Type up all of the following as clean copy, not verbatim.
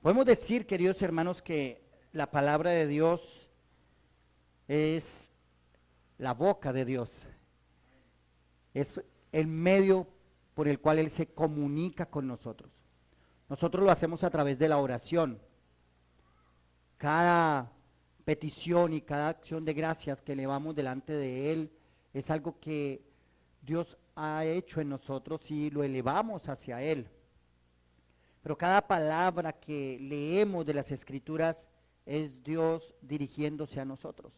Podemos decir, queridos hermanos, que la palabra de Dios es la boca de Dios, es el medio por el cual Él se comunica con nosotros. Nosotros lo hacemos a través de la oración. Cada petición y cada acción de gracias que elevamos delante de Él es algo que Dios ha hecho en nosotros y lo elevamos hacia Él. Pero cada palabra que leemos de las Escrituras es Dios dirigiéndose a nosotros.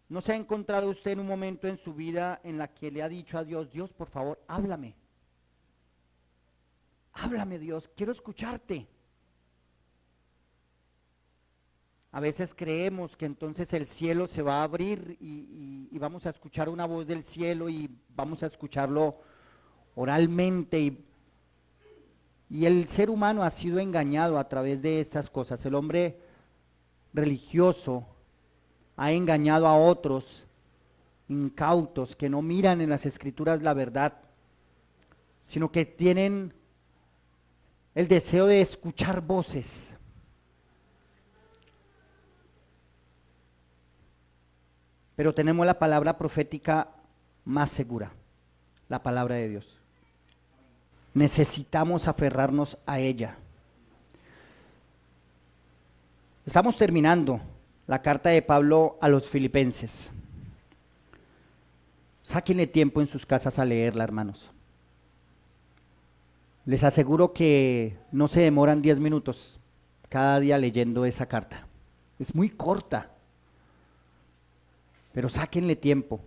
¿No se ha encontrado usted en un momento en su vida en la que le ha dicho a Dios, Dios, por favor, háblame? Háblame, Dios, quiero escucharte. A veces creemos que entonces el cielo se va a abrir y vamos a escuchar una voz del cielo y vamos a escucharlo oralmente y el ser humano ha sido engañado a través de estas cosas. El hombre religioso ha engañado a otros incautos que no miran en las Escrituras la verdad, sino que tienen el deseo de escuchar voces. Pero tenemos la palabra profética más segura, la palabra de Dios. Necesitamos aferrarnos a ella. Estamos terminando la carta de Pablo a los filipenses. Sáquenle tiempo en sus casas a leerla, hermanos. Les aseguro que no se demoran 10 minutos cada día leyendo esa carta. Es muy corta, pero sáquenle tiempo.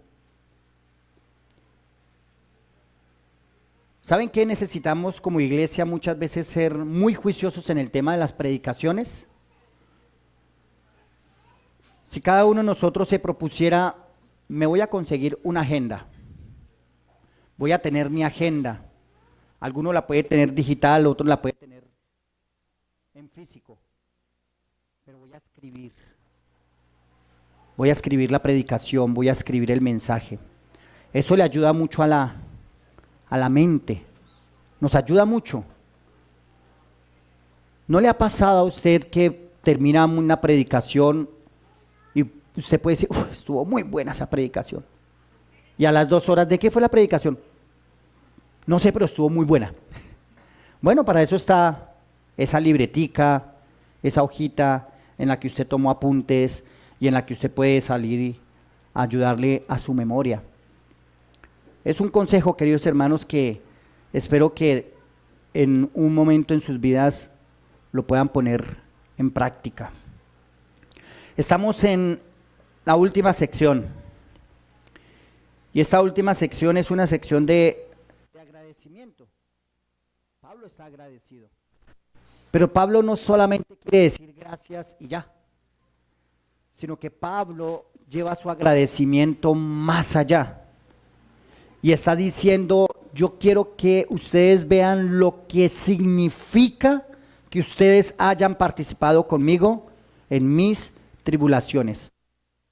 ¿Saben qué necesitamos como iglesia muchas veces ser muy juiciosos en el tema de las predicaciones? Si cada uno de nosotros se propusiera, me voy a conseguir una agenda, voy a tener mi agenda, alguno la puede tener digital, otro la puede tener en físico, pero voy a escribir la predicación, voy a escribir el mensaje. Eso le ayuda mucho a la mente, nos ayuda mucho. ¿No le ha pasado a usted que termina una predicación y usted puede decir, estuvo muy buena esa predicación? Y a las 2 horas, ¿de qué fue la predicación? No sé, pero estuvo muy buena. Bueno, para eso está esa libretica, esa hojita en la que usted tomó apuntes y en la que usted puede salir y ayudarle a su memoria. Es un consejo, queridos hermanos, que espero que en un momento en sus vidas lo puedan poner en práctica. Estamos en la última sección y esta última sección es una sección de agradecimiento. Pablo está agradecido, pero Pablo no solamente quiere decir gracias y ya, sino que Pablo lleva su agradecimiento más allá. Y está diciendo, yo quiero que ustedes vean lo que significa que ustedes hayan participado conmigo en mis tribulaciones.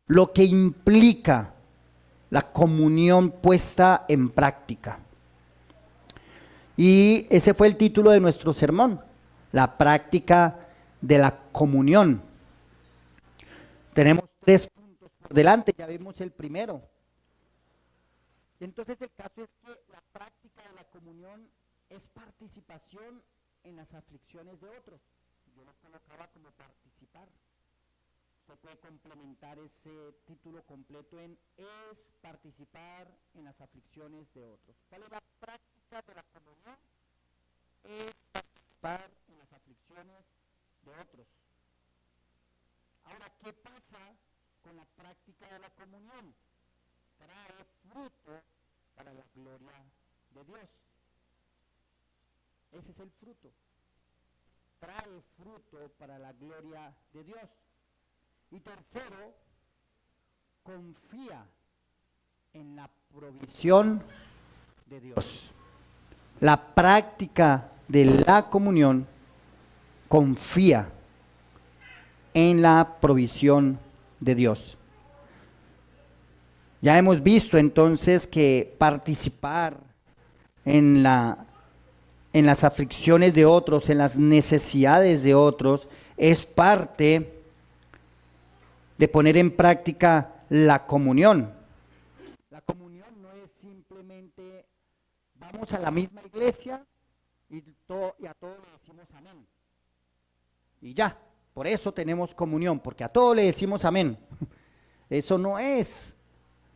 Lo que implica la comunión puesta en práctica. Y ese fue el título de nuestro sermón, la práctica de la comunión. Tenemos 3 puntos por delante, ya vimos el primero. Entonces el caso es que la práctica de la comunión es participación en las aflicciones de otros. Yo lo colocaba como participar. Usted puede complementar ese título completo en es participar en las aflicciones de otros. ¿Cuál es la práctica de la comunión? Es participar en las aflicciones de otros. Ahora, ¿qué pasa con la práctica de la comunión? Trae fruto para la gloria de Dios. Ese es el fruto. Trae fruto para la gloria de Dios. Y tercero, confía en la provisión de Dios. La práctica de la comunión confía en la provisión de Dios. Ya hemos visto entonces que participar en la en las aflicciones de otros, en las necesidades de otros, es parte de poner en práctica la comunión. La comunión no es simplemente vamos a la misma iglesia y a todos le decimos amén. Y ya, por eso tenemos comunión, porque a todos le decimos amén. Eso no es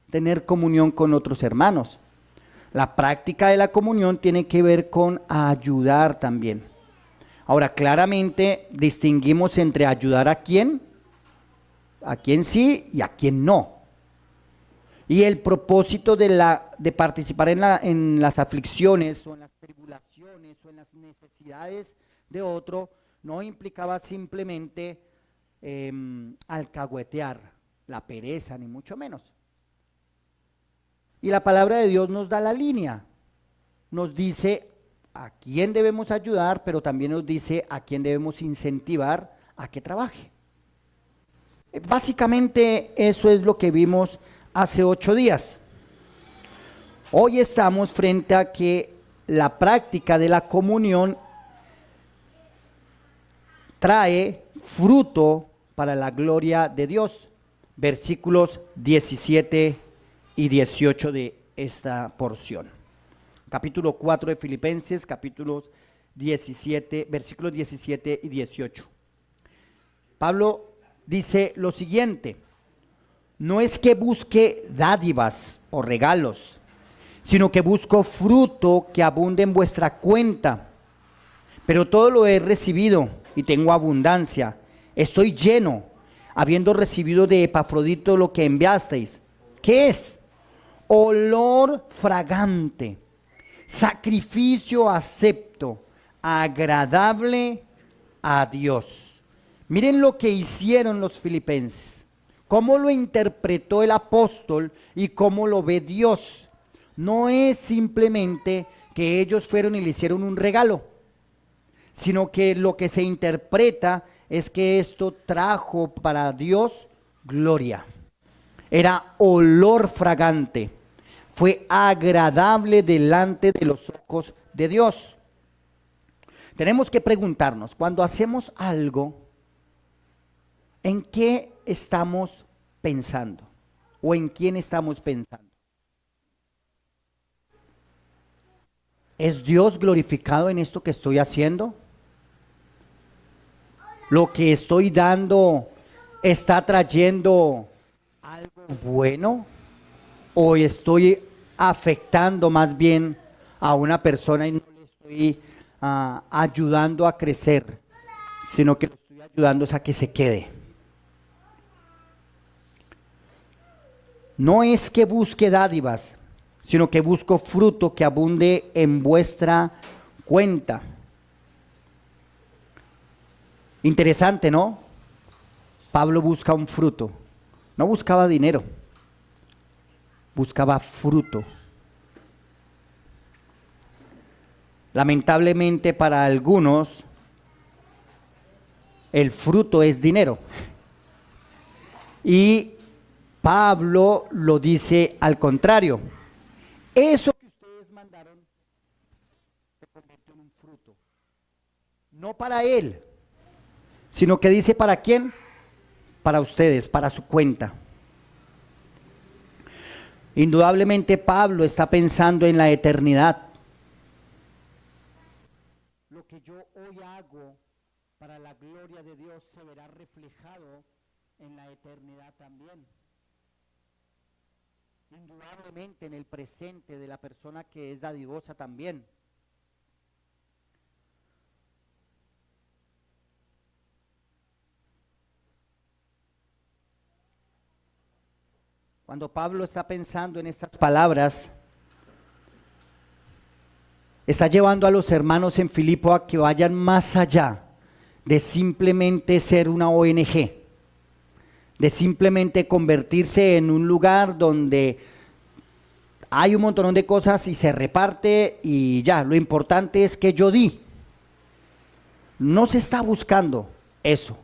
tener comunión con otros hermanos. La práctica de la comunión tiene que ver con ayudar también. Ahora, claramente distinguimos entre ayudar a quién sí y a quién no. Y el propósito de participar en las aflicciones o en las tribulaciones o en las necesidades de otro no implicaba simplemente alcahuetear la pereza, ni mucho menos. Y la palabra de Dios nos da la línea, nos dice a quién debemos ayudar, pero también nos dice a quién debemos incentivar a que trabaje. Básicamente eso es lo que vimos hace 8 días. Hoy estamos frente a que la práctica de la comunión trae fruto para la gloria de Dios. Versículos 17 y 18 de esta porción. Capítulo 4 de Filipenses, capítulos 17, versículos 17 y 18. Pablo dice lo siguiente: no es que busque dádivas o regalos, sino que busco fruto que abunde en vuestra cuenta. Pero todo lo he recibido y tengo abundancia. Estoy lleno, habiendo recibido de Epafrodito lo que enviasteis. ¿Qué es? Olor fragante, sacrificio acepto, agradable a Dios. Miren lo que hicieron los filipenses, cómo lo interpretó el apóstol y cómo lo ve Dios. No es simplemente que ellos fueron y le hicieron un regalo, sino que lo que se interpreta es que esto trajo para Dios gloria. Era olor fragante, fue agradable delante de los ojos de Dios. Tenemos que preguntarnos, cuando hacemos algo, ¿en qué estamos pensando? ¿O en quién estamos pensando? ¿Es Dios glorificado en esto que estoy haciendo? ¿Lo que estoy dando está trayendo algo bueno? ¿O estoy afectando más bien a una persona y no le estoy ayudando a crecer, sino que le estoy ayudando a que se quede? No es que busque dádivas, sino que busco fruto que abunde en vuestra cuenta. Interesante, ¿no? Pablo busca un fruto, no buscaba dinero, buscaba fruto. Lamentablemente para algunos, el fruto es dinero. Y Pablo lo dice al contrario. Eso que ustedes mandaron se convirtió en un fruto. No para él, sino que dice ¿para quién? Para ustedes, para su cuenta. Indudablemente Pablo está pensando en la eternidad. Lo que yo hoy hago para la gloria de Dios se verá reflejado en la eternidad también. Indudablemente en el presente de la persona que es dadivosa también. Cuando Pablo está pensando en estas palabras, está llevando a los hermanos en Filipo a que vayan más allá de simplemente ser una ONG, de simplemente convertirse en un lugar donde hay un montón de cosas y se reparte y ya, lo importante es que yo di. No se está buscando eso.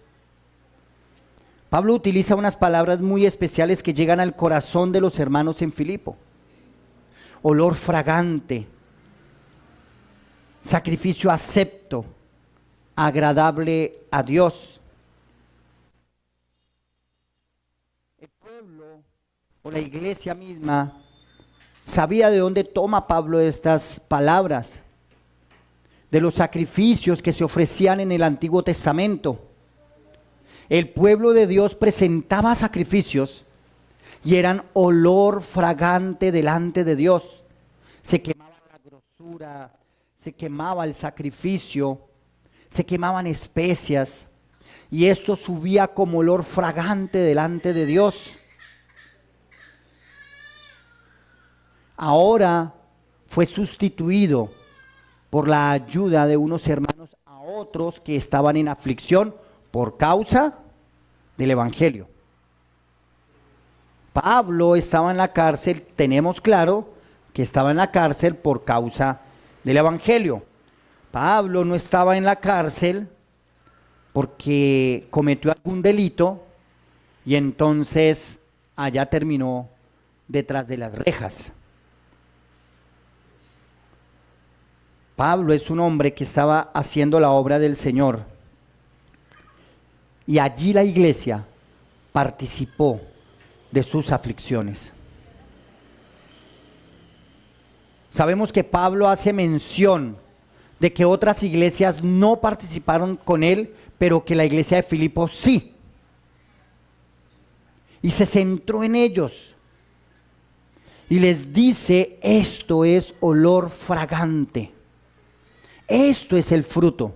Pablo utiliza unas palabras muy especiales que llegan al corazón de los hermanos en Filipo. Olor fragante, sacrificio acepto, agradable a Dios. El pueblo o la iglesia misma sabía de dónde toma Pablo estas palabras, de los sacrificios que se ofrecían en el Antiguo Testamento. El pueblo de Dios presentaba sacrificios y eran olor fragante delante de Dios. Se quemaba la grosura, se quemaba el sacrificio, se quemaban especias y esto subía como olor fragante delante de Dios. Ahora fue sustituido por la ayuda de unos hermanos a otros que estaban en aflicción por causa del Evangelio. Pablo estaba en la cárcel, tenemos claro que estaba en la cárcel por causa del Evangelio. Pablo no estaba en la cárcel porque cometió algún delito y entonces allá terminó detrás de las rejas. Pablo es un hombre que estaba haciendo la obra del Señor y allí la iglesia participó de sus aflicciones. Sabemos que Pablo hace mención de que otras iglesias no participaron con él, pero que la iglesia de Filipos sí. Y se centró en ellos. Y les dice, esto es olor fragante. Esto es el fruto.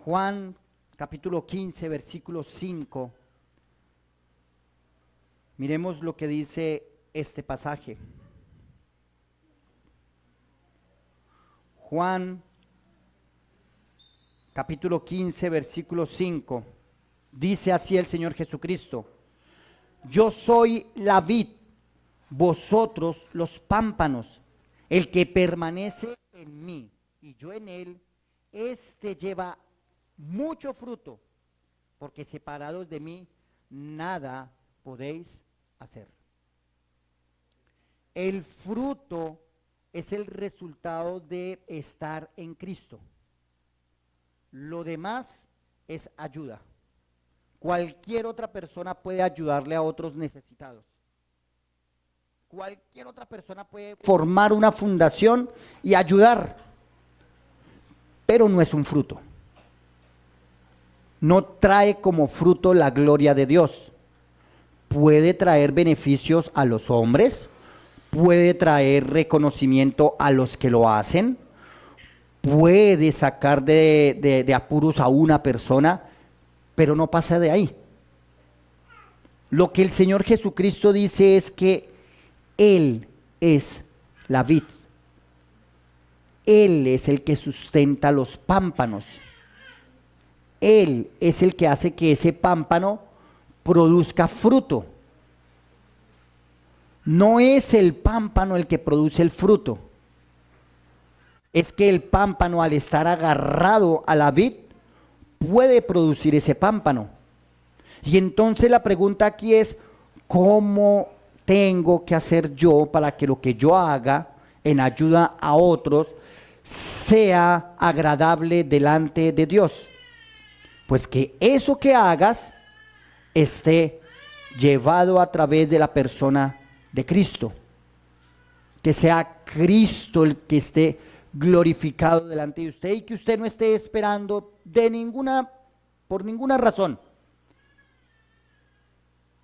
Juan capítulo 15, versículo 5. Miremos lo que dice este pasaje. Juan capítulo 15, versículo 5. Dice así el Señor Jesucristo: yo soy la vid, vosotros los pámpanos. El que permanece en mí y yo en él, este lleva mucho fruto, porque separados de mí nada podéis hacer. El fruto es el resultado de estar en Cristo. Lo demás es ayuda. Cualquier otra persona puede ayudarle a otros necesitados. Cualquier otra persona puede formar una fundación y ayudar, pero no es un fruto. No trae como fruto la gloria de Dios. Puede traer beneficios a los hombres, puede traer reconocimiento a los que lo hacen, puede sacar de apuros a una persona, pero no pasa de ahí. Lo que el Señor Jesucristo dice es que Él es la vid. Él es el que sustenta los pámpanos. Él es el que hace que ese pámpano produzca fruto. No es el pámpano el que produce el fruto. Es que el pámpano, al estar agarrado a la vid, puede producir ese pámpano. Y entonces la pregunta aquí es, ¿cómo tengo que hacer yo para que lo que yo haga en ayuda a otros sea agradable delante de Dios? Pues que eso que hagas esté llevado a través de la persona de Cristo. Que sea Cristo el que esté glorificado delante de usted y que usted no esté esperando por ninguna razón.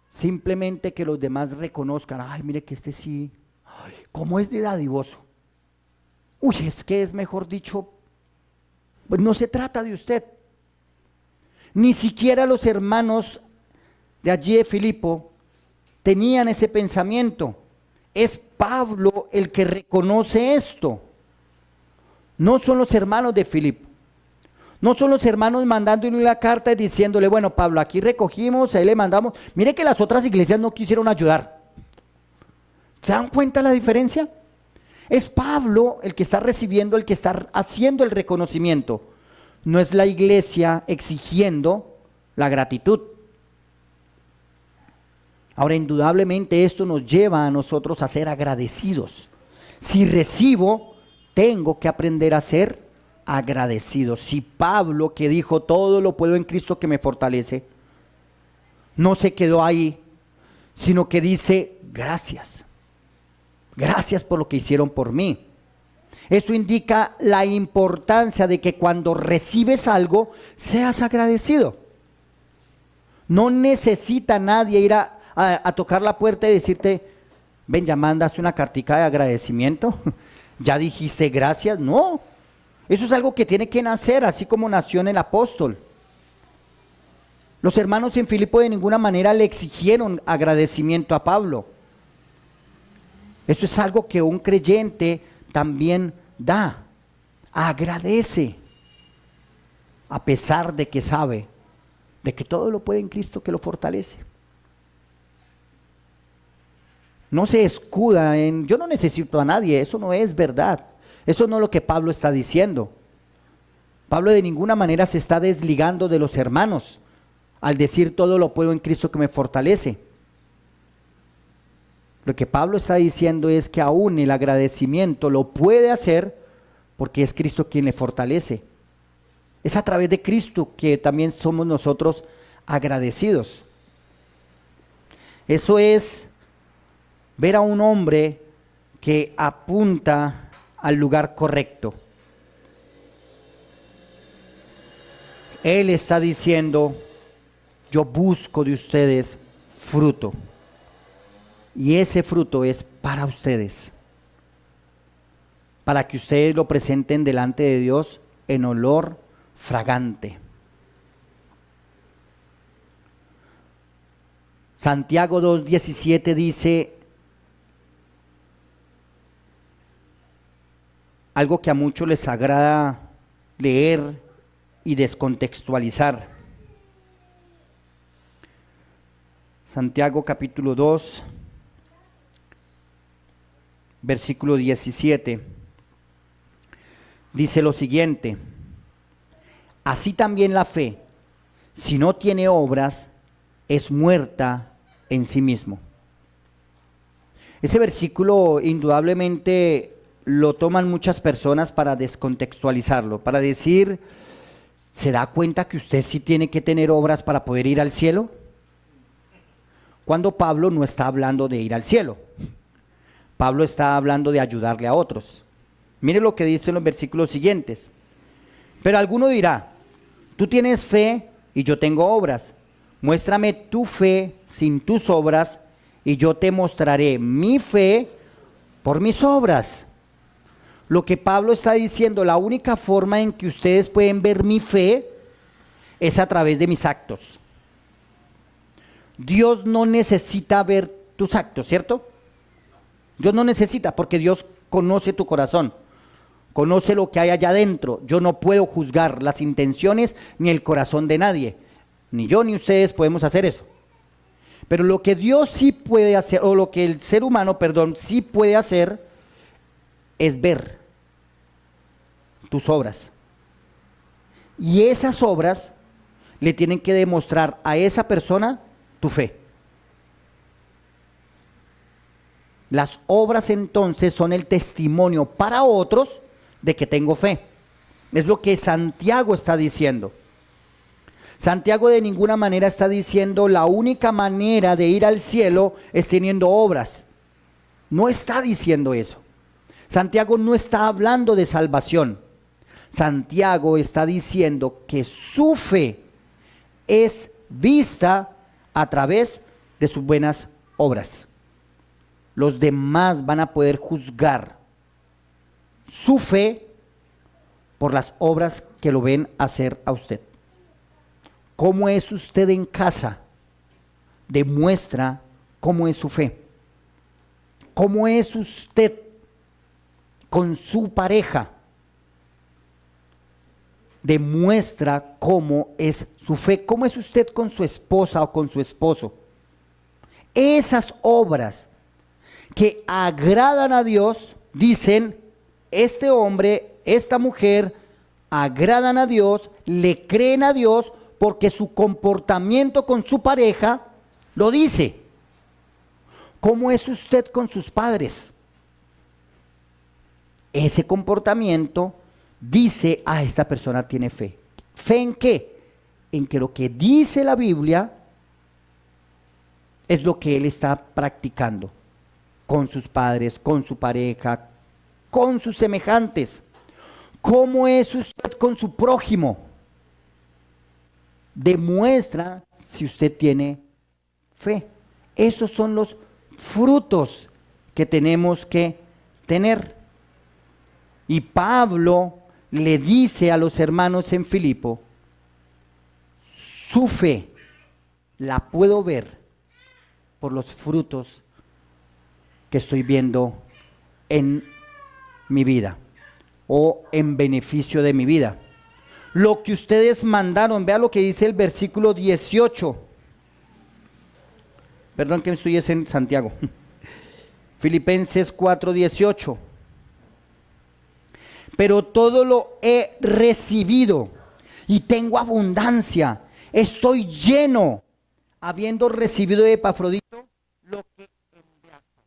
Simplemente que los demás reconozcan, ay, mire que este sí, ay, cómo es de dadivoso. Uy, es que es mejor dicho, pues no se trata de usted. Ni siquiera los hermanos de allí de Filipo tenían ese pensamiento. Es Pablo el que reconoce esto. No son los hermanos de Filipo. No son los hermanos mandándole una carta y diciéndole, bueno, Pablo, aquí recogimos, ahí le mandamos. Mire que las otras iglesias no quisieron ayudar. ¿Se dan cuenta la diferencia? Es Pablo el que está recibiendo, el que está haciendo el reconocimiento. No es la iglesia exigiendo la gratitud. Ahora, indudablemente esto nos lleva a nosotros a ser agradecidos. Si recibo, tengo que aprender a ser agradecido. Si Pablo, que dijo todo lo puedo en Cristo que me fortalece, no se quedó ahí, sino que dice gracias. Gracias por lo que hicieron por mí. Eso indica la importancia de que cuando recibes algo, seas agradecido. No necesita nadie ir a tocar la puerta y decirte, ven, ya mandaste una cartica de agradecimiento, ya dijiste gracias. No, eso es algo que tiene que nacer, así como nació en el apóstol. Los hermanos en Filipo de ninguna manera le exigieron agradecimiento a Pablo. Eso es algo que un creyente también da, agradece, a pesar de que sabe de que todo lo puede en Cristo que lo fortalece. No se escuda en, yo no necesito a nadie, eso no es verdad. Eso no es lo que Pablo está diciendo. Pablo de ninguna manera se está desligando de los hermanos al decir todo lo puedo en Cristo que me fortalece. Lo que Pablo está diciendo es que aún el agradecimiento lo puede hacer porque es Cristo quien le fortalece. Es a través de Cristo que también somos nosotros agradecidos. Eso es ver a un hombre que apunta al lugar correcto. Él está diciendo, yo busco de ustedes fruto. Y ese fruto es para ustedes. Para que ustedes lo presenten delante de Dios en olor fragante. Santiago 2:17 dice algo que a muchos les agrada leer y descontextualizar. Santiago capítulo 2, versículo 17, dice lo siguiente: así también la fe, si no tiene obras, es muerta en sí mismo. Ese versículo indudablemente lo toman muchas personas para descontextualizarlo, para decir, ¿se da cuenta que usted sí tiene que tener obras para poder ir al cielo? Cuando Pablo no está hablando de ir al cielo. Pablo está hablando de ayudarle a otros. Mire lo que dice en los versículos siguientes. Pero alguno dirá, tú tienes fe y yo tengo obras. Muéstrame tu fe sin tus obras y yo te mostraré mi fe por mis obras. Lo que Pablo está diciendo, la única forma en que ustedes pueden ver mi fe es a través de mis actos. Dios no necesita ver tus actos, ¿cierto? Dios no necesita, porque Dios conoce tu corazón, conoce lo que hay allá adentro. Yo no puedo juzgar las intenciones ni el corazón de nadie, ni yo ni ustedes podemos hacer eso. Pero lo que Dios sí puede hacer, o lo que el ser humano, sí puede hacer, es ver tus obras. Y esas obras le tienen que demostrar a esa persona tu fe. Las obras entonces son el testimonio para otros de que tengo fe. Es lo que Santiago está diciendo. Santiago de ninguna manera está diciendo la única manera de ir al cielo es teniendo obras. No está diciendo eso. Santiago no está hablando de salvación. Santiago está diciendo que su fe es vista a través de sus buenas obras. Los demás van a poder juzgar su fe por las obras que lo ven hacer a usted. ¿Cómo es usted en casa? Demuestra cómo es su fe. ¿Cómo es usted con su pareja? Demuestra cómo es su fe. ¿Cómo es usted con su esposa o con su esposo? Esas obras que agradan a Dios, dicen, este hombre, esta mujer, agradan a Dios, le creen a Dios, porque su comportamiento con su pareja lo dice. ¿Cómo es usted con sus padres? Ese comportamiento dice, esta persona tiene fe. ¿Fe en qué? En que lo que dice la Biblia es lo que él está practicando con sus padres, con su pareja, con sus semejantes. ¿Cómo es usted con su prójimo? Demuestra si usted tiene fe. Esos son los frutos que tenemos que tener. Y Pablo le dice a los hermanos en Filipo, su fe la puedo ver por los frutos que estoy viendo en mi vida o en beneficio de mi vida. Lo que ustedes mandaron, vea lo que dice el versículo 18. Perdón que estoy en Santiago. Filipenses 4:18. Pero todo lo he recibido y tengo abundancia. Estoy lleno, habiendo recibido de Epafrodito lo que enviaste.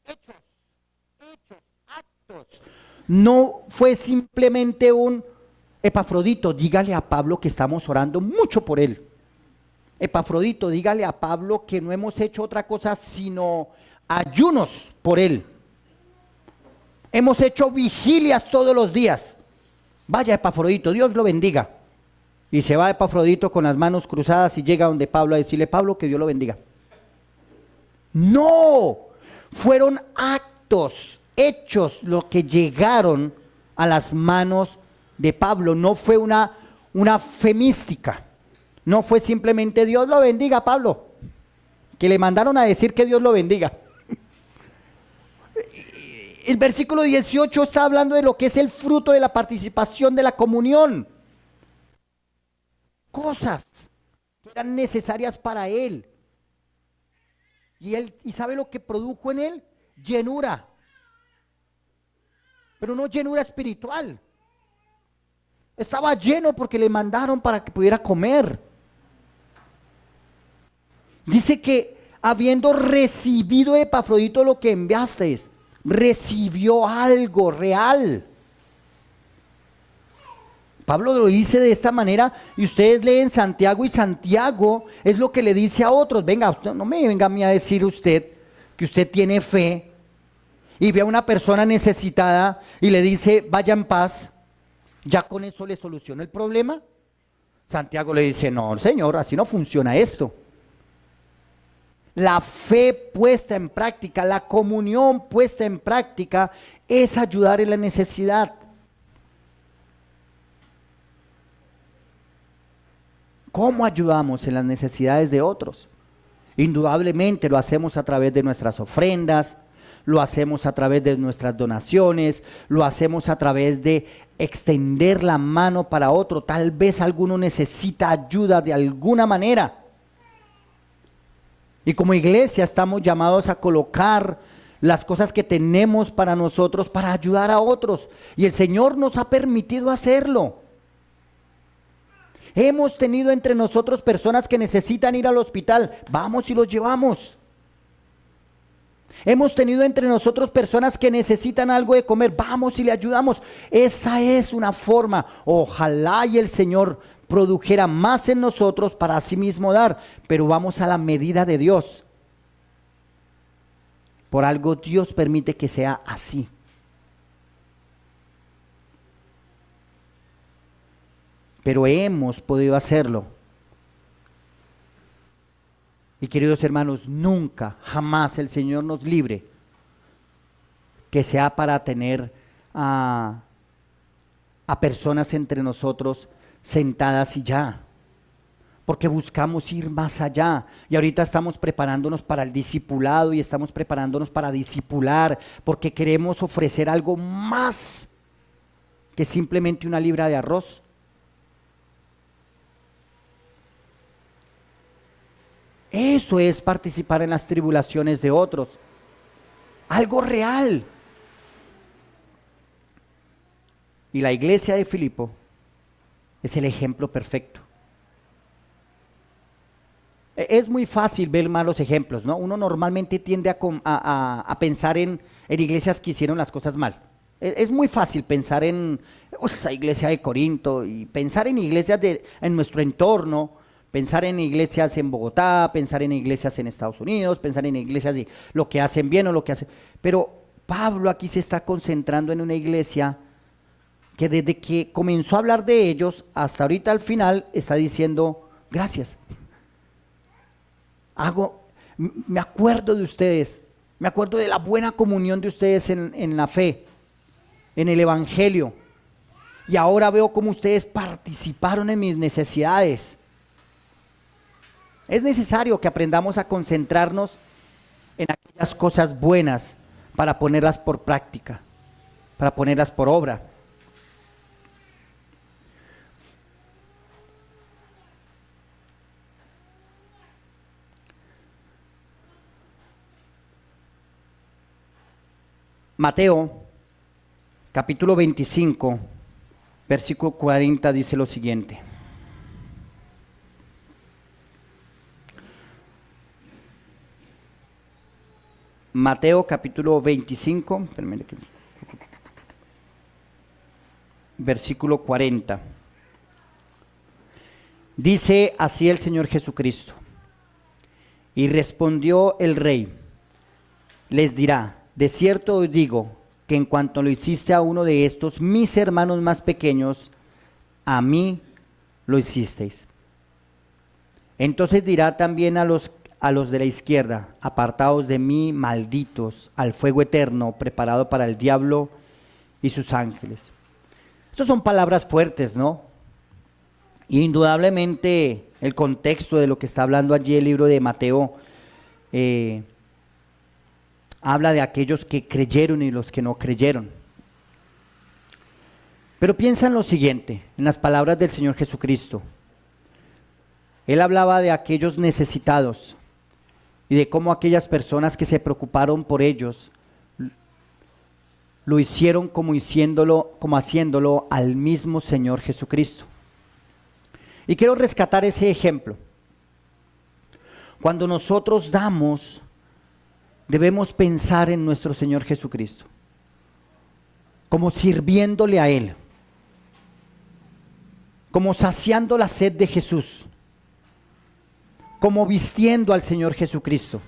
Hechos, actos. No fue simplemente un Epafrodito, dígale a Pablo que estamos orando mucho por él. Epafrodito, dígale a Pablo que no hemos hecho otra cosa sino ayunos por él. Hemos hecho vigilias todos los días. Vaya Epafrodito, Dios lo bendiga. Y se va Epafrodito con las manos cruzadas y llega donde Pablo a decirle, Pablo, que Dios lo bendiga. No, fueron actos, hechos, lo que llegaron a las manos de Pablo. No fue una fe mística. No fue simplemente Dios lo bendiga, Pablo, que le mandaron a decir que Dios lo bendiga. El versículo 18 está hablando de lo que es el fruto de la participación de la comunión. Cosas que eran necesarias para él. ¿Y sabe lo que produjo en él? Llenura. Pero no llenura espiritual. Estaba lleno porque le mandaron para que pudiera comer. Dice que habiendo recibido de Epafrodito lo que enviasteis, recibió algo real. Pablo lo dice de esta manera y ustedes leen Santiago y Santiago es lo que le dice a otros. Venga, no me venga a mí a decir usted que usted tiene fe y ve a una persona necesitada y le dice vaya en paz, ya con eso le soluciona el problema. Santiago le dice no, señor, así no funciona esto. La fe puesta en práctica, la comunión puesta en práctica es ayudar en la necesidad. ¿Cómo ayudamos en las necesidades de otros? Indudablemente lo hacemos a través de nuestras ofrendas, lo hacemos a través de nuestras donaciones, lo hacemos a través de extender la mano para otro. Tal vez alguno necesita ayuda de alguna manera. Y como iglesia estamos llamados a colocar las cosas que tenemos para nosotros para ayudar a otros. Y el Señor nos ha permitido hacerlo. Hemos tenido entre nosotros personas que necesitan ir al hospital. Vamos y los llevamos. Hemos tenido entre nosotros personas que necesitan algo de comer. Vamos y le ayudamos. Esa es una forma. Ojalá y el Señor produjera más en nosotros para sí mismo dar, pero vamos a la medida de Dios. Por algo Dios permite que sea así. Pero hemos podido hacerlo. Y queridos hermanos, nunca, jamás el Señor nos libre que sea para tener a personas entre nosotros sentadas y ya, porque buscamos ir más allá y ahorita estamos preparándonos para el discipulado y estamos preparándonos para discipular porque queremos ofrecer algo más que simplemente una libra de arroz. Eso es participar en las tribulaciones de otros, algo real. Y la iglesia de Filipo es el ejemplo perfecto. Es muy fácil ver malos ejemplos, ¿no? Uno normalmente tiende a pensar en iglesias que hicieron las cosas mal. Es muy fácil pensar en esa iglesia de Corinto y pensar en iglesias en nuestro entorno, pensar en iglesias en Bogotá, pensar en iglesias en Estados Unidos, pensar en iglesias de lo que hacen bien o lo que hacen. Pero Pablo aquí se está concentrando en una iglesia que desde que comenzó a hablar de ellos hasta ahorita al final está diciendo gracias. Me acuerdo de ustedes, me acuerdo de la buena comunión de ustedes en la fe, en el evangelio, y ahora veo cómo ustedes participaron en mis necesidades. Es necesario que aprendamos a concentrarnos en aquellas cosas buenas para ponerlas por práctica, para ponerlas por obra. Mateo, capítulo 25, versículo 40 dice lo siguiente. Mateo capítulo 25, versículo 40. Dice así el Señor Jesucristo. Y respondió el rey, les dirá, de cierto os digo, que en cuanto lo hiciste a uno de estos mis hermanos más pequeños, a mí lo hicisteis. Entonces dirá también a los de la izquierda, apartaos de mí, malditos, al fuego eterno preparado para el diablo y sus ángeles. Estas son palabras fuertes, ¿no? Indudablemente el contexto de lo que está hablando allí el libro de Mateo habla de aquellos que creyeron y los que no creyeron. Pero piensa en lo siguiente, en las palabras del Señor Jesucristo. Él hablaba de aquellos necesitados y de cómo aquellas personas que se preocuparon por ellos lo hicieron como haciéndolo al mismo Señor Jesucristo. Y quiero rescatar ese ejemplo. Cuando nosotros damos, debemos pensar en nuestro Señor Jesucristo, como sirviéndole a Él, como saciando la sed de Jesús, como vistiendo al Señor Jesucristo,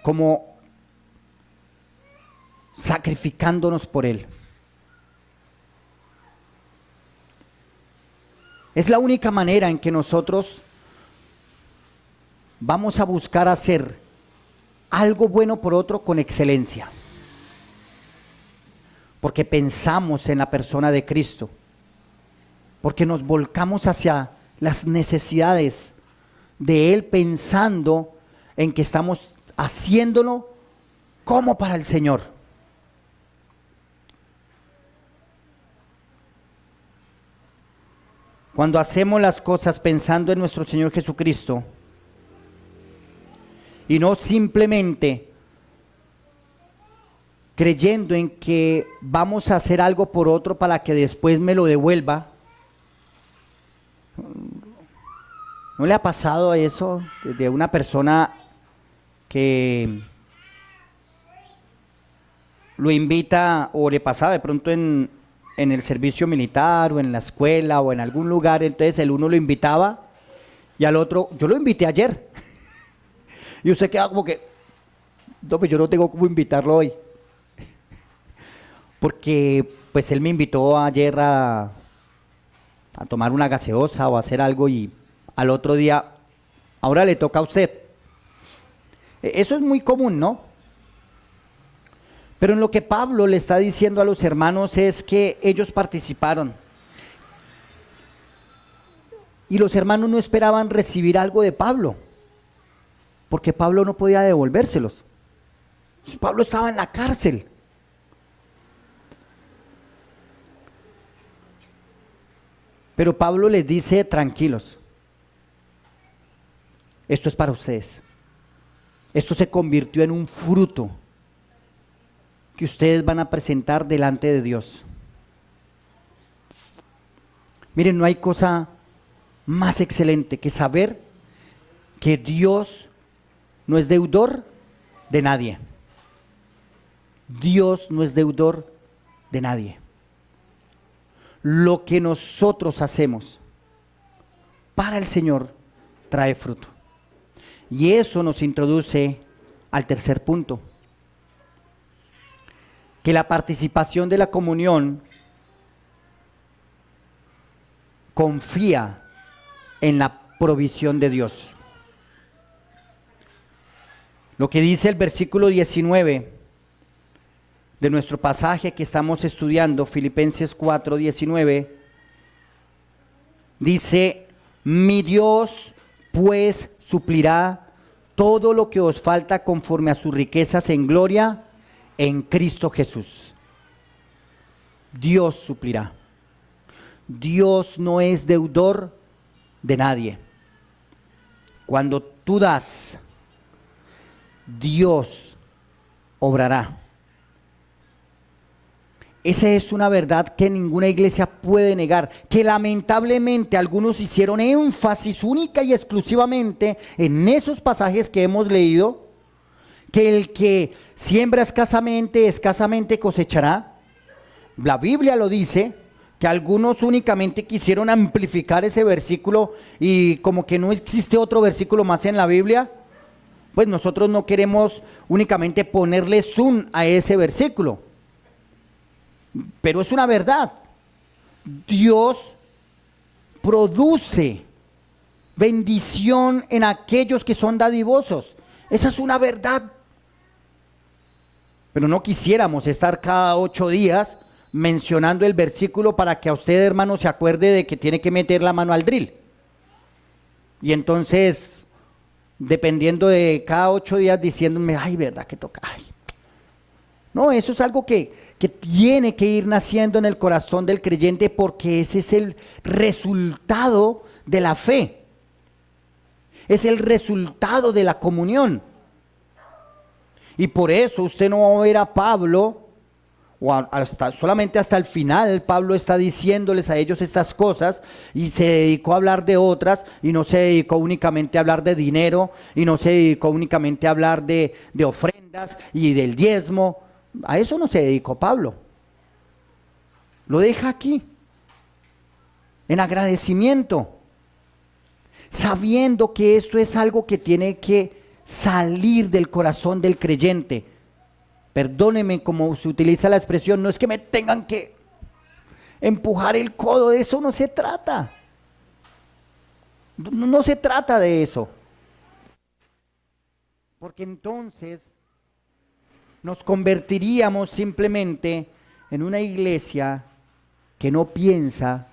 como sacrificándonos por Él. Es la única manera en que nosotros vamos a buscar hacer algo bueno por otro con excelencia, porque pensamos en la persona de Cristo, porque nos volcamos hacia las necesidades de Él pensando en que estamos haciéndolo como para el Señor. Cuando hacemos las cosas pensando en nuestro Señor Jesucristo y no simplemente creyendo en que vamos a hacer algo por otro para que después me lo devuelva. ¿No le ha pasado eso de una persona que lo invita, o le pasaba de pronto en el servicio militar o en la escuela o en algún lugar, entonces el uno lo invitaba y al otro, yo lo invité ayer y usted queda como que, no, pues yo no tengo cómo invitarlo hoy, porque pues él me invitó ayer a tomar una gaseosa o a hacer algo y al otro día, ahora le toca a usted. Eso es muy común, ¿no? Pero en lo que Pablo le está diciendo a los hermanos es que ellos participaron. Y los hermanos no esperaban recibir algo de Pablo, porque Pablo no podía devolvérselos. Pablo estaba en la cárcel. Pero Pablo les dice, tranquilos, esto es para ustedes. Esto se convirtió en un fruto que ustedes van a presentar delante de Dios. Miren, no hay cosa más excelente que saber que Dios no es deudor de nadie. Dios no es deudor de nadie. Lo que nosotros hacemos para el Señor trae fruto. Y eso nos introduce al tercer punto, que la participación de la comunión confía en la provisión de Dios. Lo que dice el versículo 19 de nuestro pasaje que estamos estudiando, Filipenses 4:19, dice: mi Dios pues suplirá todo lo que os falta conforme a sus riquezas en gloria en Cristo Jesús. Dios suplirá. Dios no es deudor de nadie. Cuando tú das, Dios obrará. Esa es una verdad que ninguna iglesia puede negar, que lamentablemente algunos hicieron énfasis única y exclusivamente en esos pasajes que hemos leído, que el que siembra escasamente cosechará. La Biblia lo dice, que algunos únicamente quisieron amplificar ese versículo y como que no existe otro versículo más en la Biblia, pues nosotros no queremos únicamente ponerle zoom a ese versículo. Pero es una verdad. Dios produce bendición en aquellos que son dadivosos. Esa es una verdad. Pero no quisiéramos estar cada 8 días mencionando el versículo para que a usted, hermano, se acuerde de que tiene que meter la mano al drill. Y entonces, dependiendo de cada 8 días diciéndome, ay, verdad que toca. Ay. No, eso es algo que tiene que ir naciendo en el corazón del creyente, porque ese es el resultado de la fe. Es el resultado de la comunión. Y por eso usted no va a ver a Pablo, solamente hasta el final, Pablo está diciéndoles a ellos estas cosas y se dedicó a hablar de otras, y no se dedicó únicamente a hablar de dinero, y no se dedicó únicamente a hablar de ofrendas y del diezmo. A eso no se dedicó Pablo. Lo deja aquí, en agradecimiento, sabiendo que esto es algo que tiene que salir del corazón del creyente. Perdóneme como se utiliza la expresión, no es que me tengan que empujar el codo, de eso no se trata. No se trata de eso. Porque entonces nos convertiríamos simplemente en una iglesia que no piensa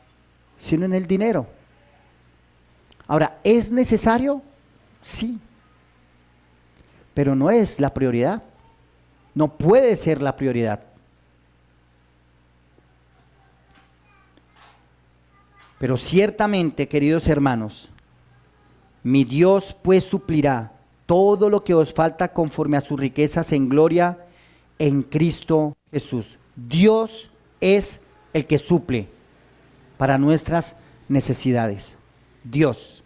sino en el dinero. Ahora, ¿es necesario? Sí. Pero no es la prioridad. No puede ser la prioridad. Pero ciertamente, queridos hermanos, mi Dios pues suplirá todo lo que os falta conforme a sus riquezas en gloria en Cristo Jesús. Dios es el que suple para nuestras necesidades. Dios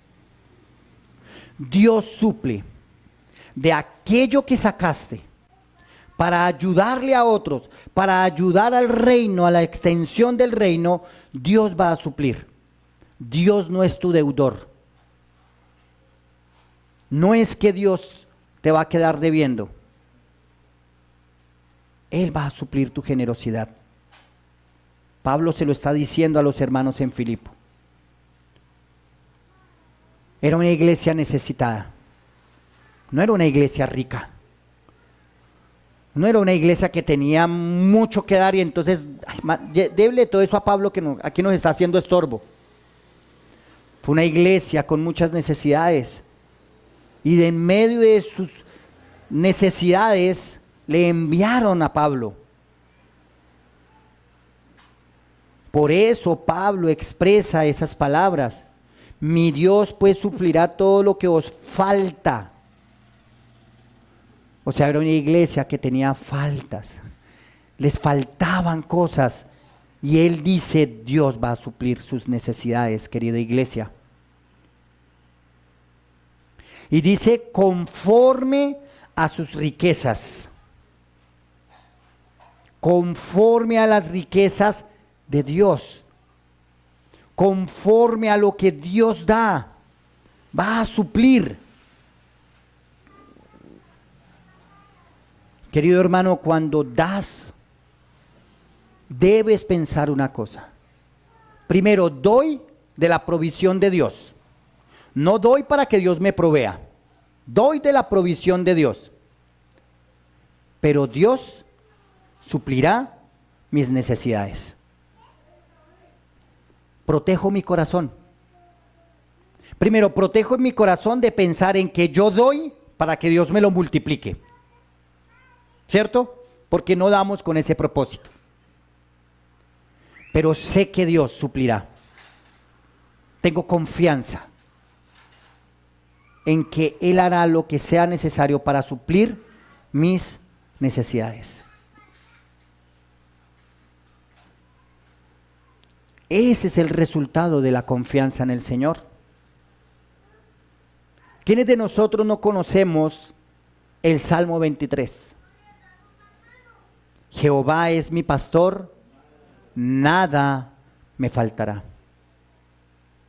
suple de aquello que sacaste para ayudarle a otros, para ayudar al reino, a la extensión del reino. Dios va a suplir. Dios no es tu deudor. No es que Dios te va a quedar debiendo. Él va a suplir tu generosidad. Pablo se lo está diciendo a los hermanos en Filipo. Era una iglesia necesitada. No era una iglesia rica. No era una iglesia que tenía mucho que dar y entonces, déble todo eso a Pablo que aquí nos está haciendo estorbo. Fue una iglesia con muchas necesidades. Y de en medio de sus necesidades le enviaron a Pablo. Por eso Pablo expresa esas palabras. Mi Dios pues suplirá todo lo que os falta. O sea, era una iglesia que tenía faltas. Les faltaban cosas. Y él dice, Dios va a suplir sus necesidades, querida iglesia. Y dice conforme a sus riquezas. Conforme a las riquezas de Dios. Conforme a lo que Dios da. Va a suplir. Querido hermano, cuando das, debes pensar una cosa. Primero, doy de la provisión de Dios. No doy para que Dios me provea. Doy de la provisión de Dios. Pero Dios suplirá mis necesidades. Protejo mi corazón. Primero, protejo mi corazón de pensar en que yo doy para que Dios me lo multiplique. ¿Cierto? Porque no damos con ese propósito. Pero sé que Dios suplirá. Tengo confianza en que Él hará lo que sea necesario para suplir mis necesidades. Ese es el resultado de la confianza en el Señor. ¿Quiénes de nosotros no conocemos el Salmo 23? Jehová es mi pastor, nada me faltará.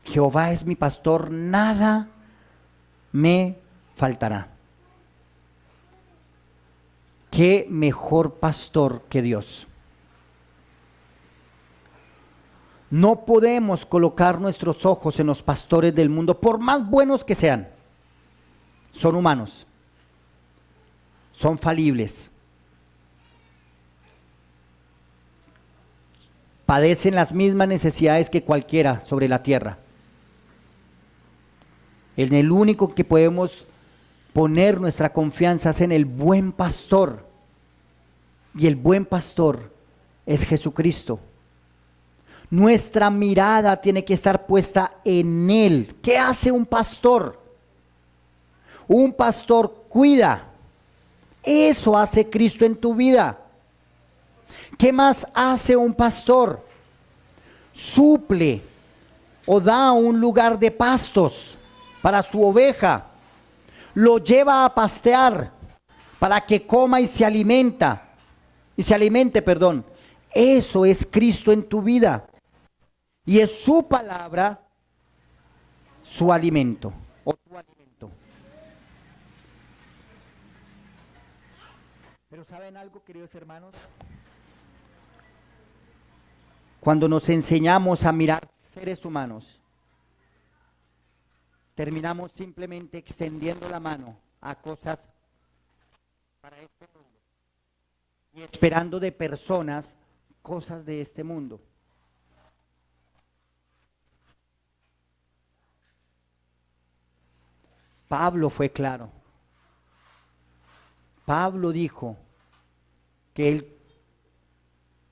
Jehová es mi pastor, nada me faltará. ¿Qué mejor pastor que Dios? No podemos colocar nuestros ojos en los pastores del mundo, por más buenos que sean. Son humanos, son falibles, padecen las mismas necesidades que cualquiera sobre la tierra. En el único que podemos poner nuestra confianza es en el buen pastor, y el buen pastor es Jesucristo. Nuestra mirada tiene que estar puesta en Él. ¿Qué hace un pastor? Un pastor cuida. Eso hace Cristo en tu vida. ¿Qué más hace un pastor? Suple o da un lugar de pastos para su oveja. Lo lleva a pastear para que coma y se alimente. Eso es Cristo en tu vida. Y es su palabra, su alimento o tu alimento. Pero ¿saben algo, queridos hermanos? Cuando nos enseñamos a mirar seres humanos, terminamos simplemente extendiendo la mano a cosas para este mundo y esperando de personas cosas de este mundo. Pablo fue claro. Pablo dijo que él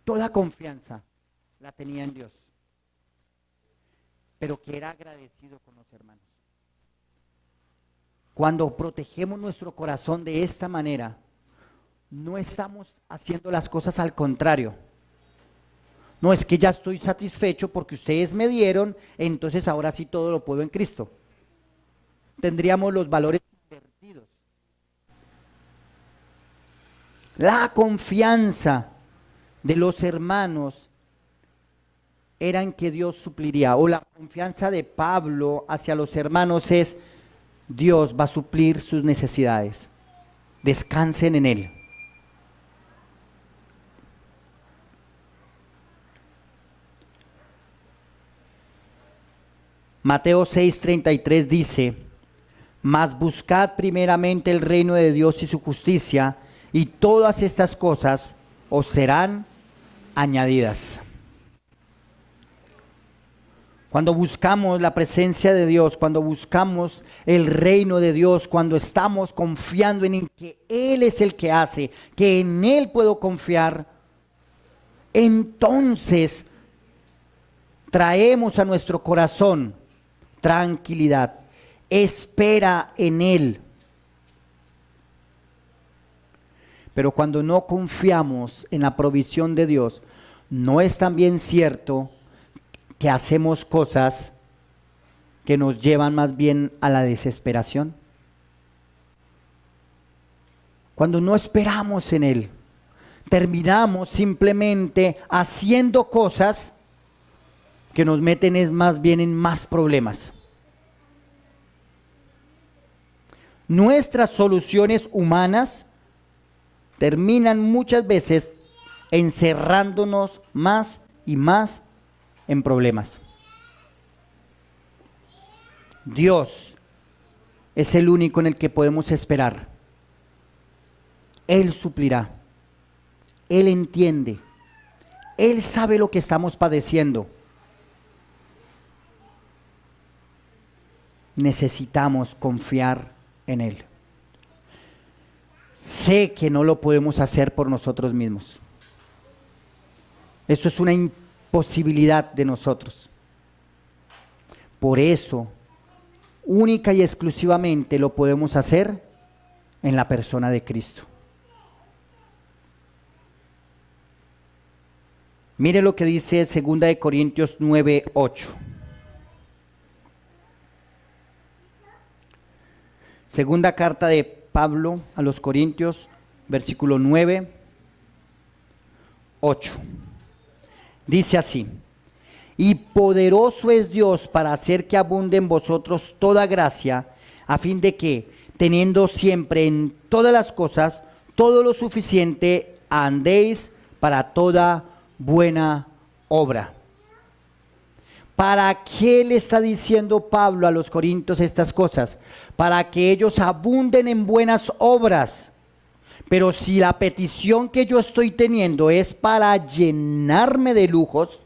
toda confianza la tenía en Dios, pero que era agradecido con los hermanos. Cuando protegemos nuestro corazón de esta manera, no estamos haciendo las cosas al contrario. No es que ya estoy satisfecho porque ustedes me dieron, entonces ahora sí todo lo puedo en Cristo. Tendríamos los valores invertidos. La confianza de los hermanos era en que Dios supliría, o la confianza de Pablo hacia los hermanos es: Dios va a suplir sus necesidades. Descansen en Él. Mateo 6:33 dice: mas buscad primeramente el reino de Dios y su justicia, y todas estas cosas os serán añadidas. Cuando buscamos la presencia de Dios, cuando buscamos el reino de Dios, cuando estamos confiando en que Él es el que hace, que en Él puedo confiar, entonces traemos a nuestro corazón tranquilidad, espera en Él. Pero cuando no confiamos en la provisión de Dios, ¿no es también cierto que hacemos cosas que nos llevan más bien a la desesperación? cuando no esperamos en Él, terminamos simplemente haciendo cosas que nos meten es más bien en más problemas. Nuestras soluciones humanas terminan muchas veces encerrándonos más y más en problemas. Dios es el único en el que podemos esperar. Él suplirá. Él entiende. Él sabe lo que estamos padeciendo. Necesitamos confiar en Él. Sé que no lo podemos hacer por nosotros mismos. Eso es una imposibilidad de nosotros. Por eso, única y exclusivamente lo podemos hacer en la persona de Cristo. Mire lo que dice 2 Corintios 9:8. Segunda carta de Pablo a los Corintios, versículo 9:8. Dice así: y poderoso es Dios para hacer que abunde en vosotros toda gracia, a fin de que, teniendo siempre en todas las cosas todo lo suficiente, andéis para toda buena obra. ¿Para qué le está diciendo Pablo a los corintios estas cosas? Para que ellos abunden en buenas obras. Pero si la petición que yo estoy teniendo es para llenarme de lujos,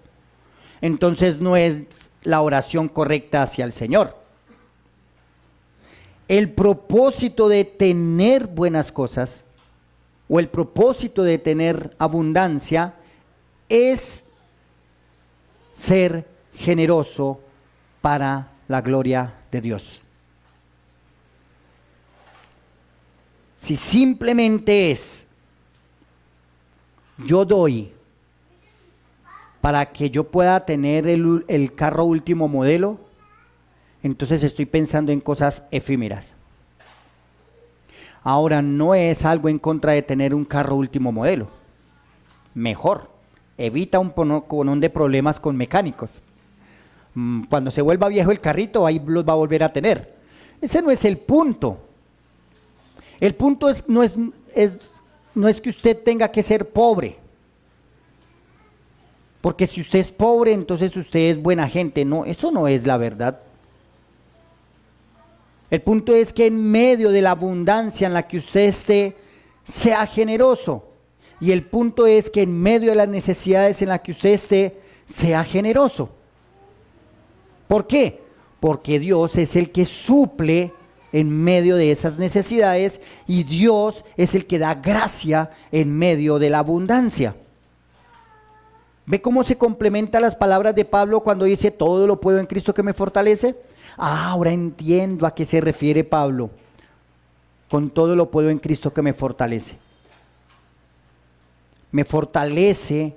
entonces no es la oración correcta hacia el Señor. El propósito de tener buenas cosas o el propósito de tener abundancia es ser generoso para la gloria de Dios. Si simplemente es yo doy para que yo pueda tener el carro último modelo, entonces estoy pensando en cosas efímeras. Ahora, no es algo en contra de tener un carro último modelo. Mejor, evita un monón de problemas con mecánicos. Cuando se vuelva viejo el carrito, ahí los va a volver a tener. Ese no es el punto. El punto no es que usted tenga que ser pobre. Porque si usted es pobre, entonces usted es buena gente. No, eso no es la verdad. El punto es que en medio de la abundancia en la que usted esté, sea generoso. Y el punto es que en medio de las necesidades en las que usted esté, sea generoso. ¿Por qué? Porque Dios es el que suple en medio de esas necesidades y Dios es el que da gracia en medio de la abundancia. ¿Ve cómo se complementan las palabras de Pablo cuando dice todo lo puedo en Cristo que me fortalece? Ahora entiendo a qué se refiere Pablo con todo lo puedo en Cristo que me fortalece. Me fortalece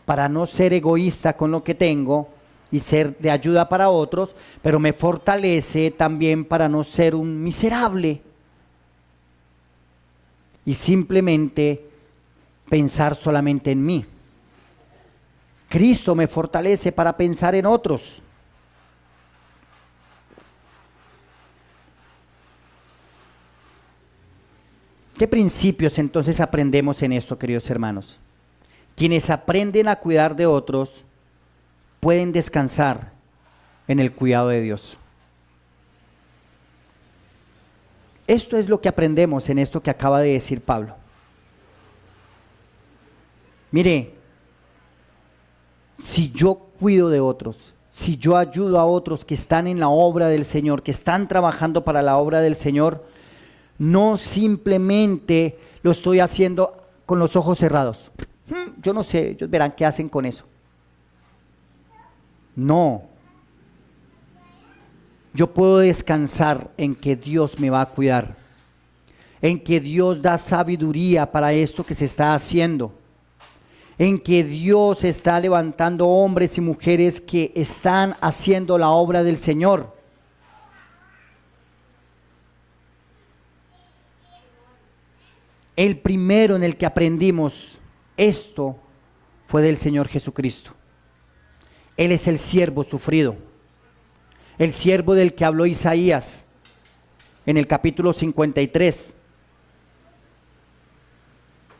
para no ser egoísta con lo que tengo y ser de ayuda para otros, pero me fortalece también para no ser un miserable y simplemente pensar solamente en mí. Cristo me fortalece para pensar en otros. ¿Qué principios entonces aprendemos en esto, queridos hermanos? Quienes aprenden a cuidar de otros pueden descansar en el cuidado de Dios. Esto es lo que aprendemos en esto que acaba de decir Pablo. Mire, si yo cuido de otros, si yo ayudo a otros que están en la obra del Señor, que están trabajando para la obra del Señor, no simplemente lo estoy haciendo con los ojos cerrados. Yo no sé, ellos verán qué hacen con eso. No. Yo puedo descansar en que Dios me va a cuidar, en que Dios da sabiduría para esto que se está haciendo, en que Dios está levantando hombres y mujeres que están haciendo la obra del Señor. El primero en el que aprendimos esto fue del Señor Jesucristo. Él es el siervo sufrido, el siervo del que habló Isaías en el capítulo 53,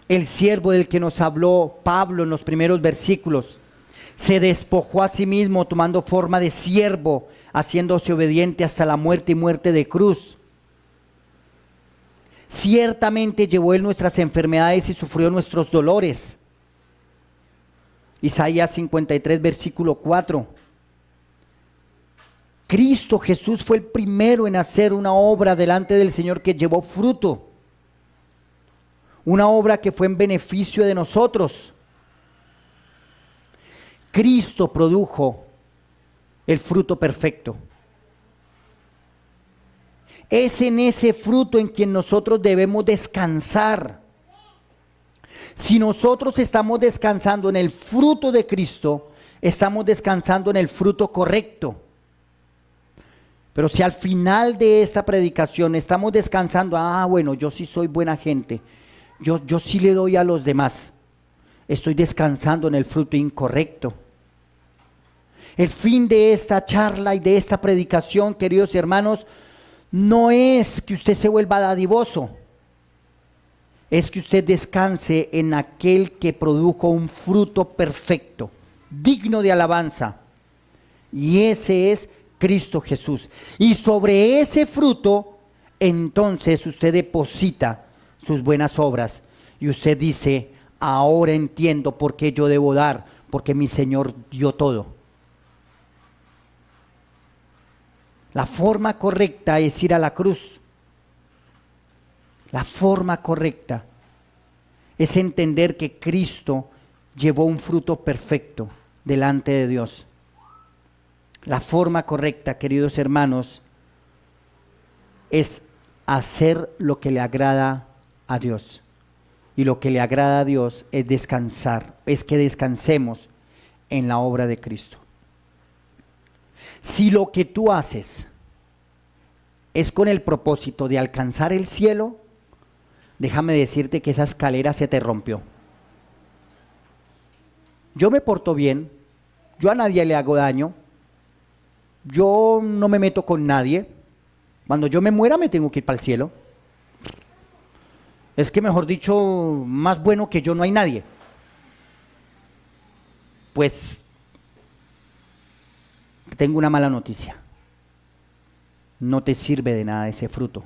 el siervo del que nos habló Pablo en los primeros versículos. Se despojó a sí mismo tomando forma de siervo, haciéndose obediente hasta la muerte y muerte de cruz. Ciertamente llevó él nuestras enfermedades y sufrió nuestros dolores. Isaías 53, versículo 4. Cristo Jesús fue el primero en hacer una obra delante del Señor que llevó fruto. Una obra que fue en beneficio de nosotros. Cristo produjo el fruto perfecto. Es en ese fruto en quien nosotros debemos descansar. Si nosotros estamos descansando en el fruto de Cristo, estamos descansando en el fruto correcto. Pero si al final de esta predicación estamos descansando, bueno, yo sí soy buena gente, yo sí le doy a los demás, estoy descansando en el fruto incorrecto. El fin de esta charla y de esta predicación, queridos hermanos, no es que usted se vuelva dadivoso, es que usted descanse en aquel que produjo un fruto perfecto, digno de alabanza. Y ese es Cristo Jesús. Y sobre ese fruto, entonces usted deposita sus buenas obras. Y usted dice, ahora entiendo por qué yo debo dar, porque mi Señor dio todo. La forma correcta es ir a la cruz. La forma correcta es entender que Cristo llevó un fruto perfecto delante de Dios. La forma correcta, queridos hermanos, es hacer lo que le agrada a Dios. Y lo que le agrada a Dios es descansar, es que descansemos en la obra de Cristo. Si lo que tú haces es con el propósito de alcanzar el cielo, déjame decirte que esa escalera se te rompió. Yo me porto bien, yo a nadie le hago daño, yo no me meto con nadie. Cuando yo me muera me tengo que ir para el cielo. Es que, mejor dicho, más bueno que yo no hay nadie. Pues tengo una mala noticia. No te sirve de nada ese fruto.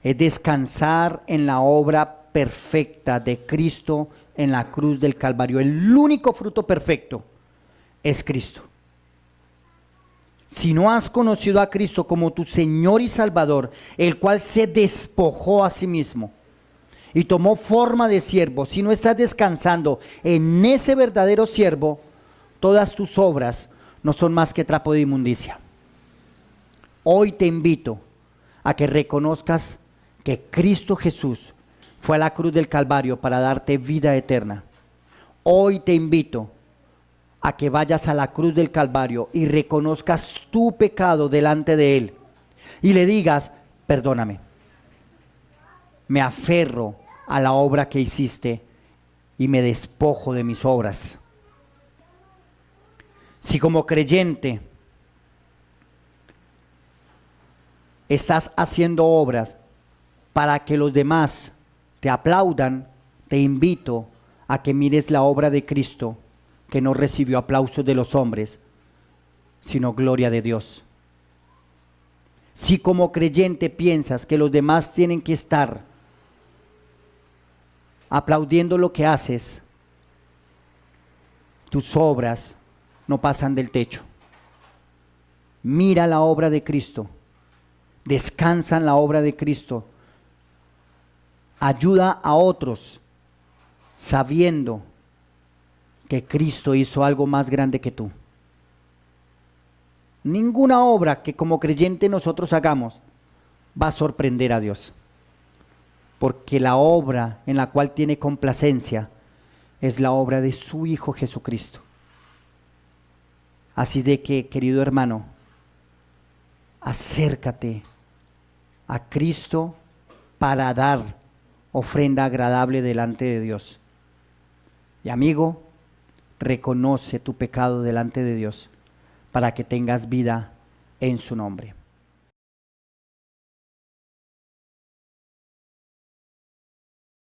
Es descansar en la obra perfecta de Cristo en la cruz del Calvario. El único fruto perfecto es Cristo. Si no has conocido a Cristo como tu Señor y Salvador, el cual se despojó a sí mismo y tomó forma de siervo, si no estás descansando en ese verdadero siervo, todas tus obras no son más que trapo de inmundicia. Hoy te invito a que reconozcas que Cristo Jesús fue a la cruz del Calvario para darte vida eterna. Hoy te invito a que vayas a la cruz del Calvario y reconozcas tu pecado delante de Él y le digas, perdóname, me aferro a la obra que hiciste y me despojo de mis obras. Si como creyente estás haciendo obras para que los demás te aplaudan, te invito a que mires la obra de Cristo, que no recibió aplausos de los hombres, sino gloria de Dios. Si como creyente piensas que los demás tienen que estar aplaudiendo lo que haces, tus obras no pasan del techo. Mira la obra de Cristo, descansa en la obra de Cristo, ayuda a otros sabiendo que Cristo hizo algo más grande que tú. Ninguna obra que como creyente nosotros hagamos va a sorprender a Dios, porque la obra en la cual tiene complacencia es la obra de su Hijo Jesucristo. Así de que, querido hermano, acércate a Cristo para dar ofrenda agradable delante de Dios. Y amigo, reconoce tu pecado delante de Dios para que tengas vida en su nombre.